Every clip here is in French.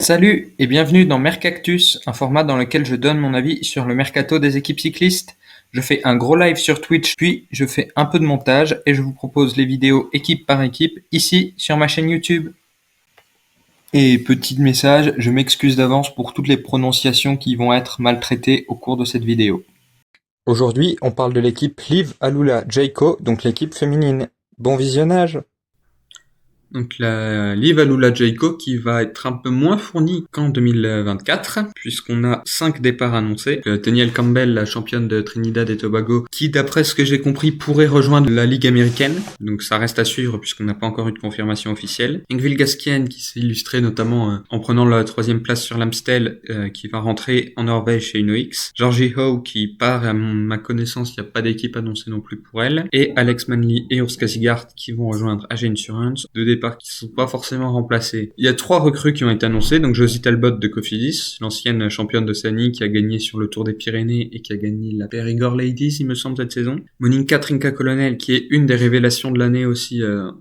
Salut et bienvenue dans Mercactus, un format dans lequel je donne mon avis sur le mercato des équipes cyclistes. Je fais un gros live sur Twitch, puis je fais un peu de montage et je vous propose les vidéos équipe par équipe ici sur ma chaîne YouTube. Et petit message, je m'excuse d'avance pour toutes les prononciations qui vont être maltraitées au cours de cette vidéo. Aujourd'hui, on parle de l'équipe Liv Alula Jayco, donc l'équipe féminine. Bon visionnage! Donc la Liv Alula Jayco qui va être un peu moins fournie qu'en 2024 puisqu'on a 5 départs annoncés. Tenielle Campbell, la championne de Trinidad et Tobago, qui d'après ce que j'ai compris pourrait rejoindre la Ligue américaine. Donc ça reste à suivre puisqu'on n'a pas encore eu de confirmation officielle. Ingvild Gaskian qui s'est illustré notamment en prenant la 3e place sur l'Amstel, qui va rentrer en Norvège chez UnoX. Georgie Howe qui part, à ma connaissance il n'y a pas d'équipe annoncée non plus pour elle. Et Alex Manley et Urs Kasigart qui vont rejoindre AG Insurance. Deux départs qui sont pas forcément remplacés. Il y a 3 recrues qui ont été annoncées, donc Josie Talbot de Cofidis, l'ancienne championne d'Océanie qui a gagné sur le Tour des Pyrénées et qui a gagné la Périgord Ladies, il me semble, cette saison. Monica Trinca-Colonel, qui est une des révélations de l'année aussi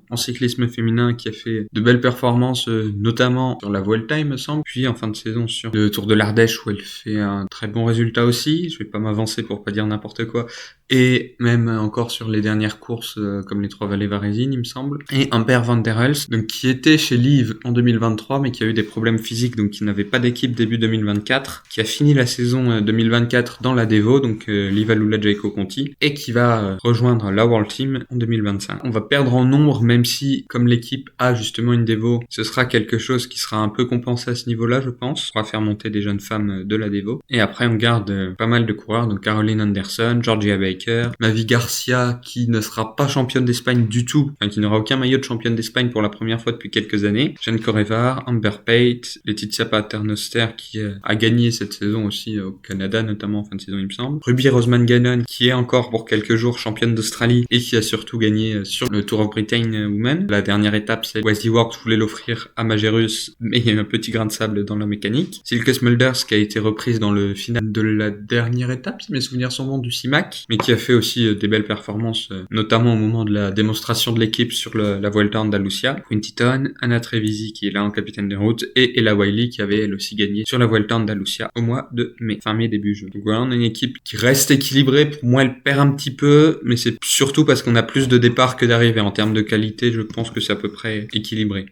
en cyclisme féminin, qui a fait de belles performances, notamment sur la Vuelta, il me semble, puis en fin de saison sur le Tour de l'Ardèche où elle fait un très bon résultat aussi. Je vais pas m'avancer pour pas dire n'importe quoi. Et même encore sur les dernières courses comme les 3 Vallées Varésines, il me semble. Et Amper van der Hulst, donc qui était chez Liv en 2023 mais qui a eu des problèmes physiques, donc qui n'avait pas d'équipe début 2024, qui a fini la saison 2024 dans la Devo, donc Liv Alula Jayco Conti, et qui va rejoindre la World Team en 2025. On va perdre en nombre, même si comme l'équipe a justement une Devo, ce sera quelque chose qui sera un peu compensé à ce niveau-là, je pense. On va faire monter des jeunes femmes de la Devo. Et après on garde pas mal de coureurs, donc Caroline Anderson, Georgia Baker, Mavi Garcia qui ne sera pas championne d'Espagne du tout, enfin qui n'aura aucun maillot de championne d'Espagne pour la première fois depuis quelques années, Jeanne Correvar, Amber Pate, Laetitia Paternoster qui a gagné cette saison aussi au Canada, notamment en fin de saison il me semble, Ruby Roseman Gannon qui est encore pour quelques jours championne d'Australie et qui a surtout gagné sur le Tour of Britain Women. La dernière étape, c'est Wesley Works voulait l'offrir à Majerus, mais il y a eu un petit grain de sable dans la mécanique. Silke Smulders qui a été reprise dans le final de la dernière étape, si mes souvenirs sont bons, du CIMAC, mais qui a fait aussi des belles performances, notamment au moment de la démonstration de l'équipe sur la Vuelta Andalusia. Quintiton, Anna Trevisi qui est là en capitaine de route, et Ella Wiley qui avait elle aussi gagné sur la Vuelta Andalusia au mois de mai, fin mai début juin. Donc voilà, on a une équipe qui reste équilibrée. Pour moi, elle perd un petit peu, mais c'est surtout parce qu'on a plus de départs que d'arrivées. En termes de qualité, je pense que c'est à peu près équilibré.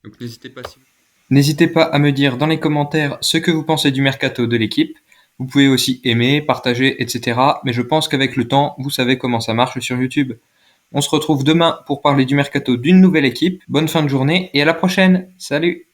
Donc N'hésitez pas à me dire dans les commentaires ce que vous pensez du mercato de l'équipe. Vous pouvez aussi aimer, partager, etc. Mais je pense qu'avec le temps, vous savez comment ça marche sur YouTube. On se retrouve demain pour parler du mercato d'une nouvelle équipe. Bonne fin de journée et à la prochaine. Salut!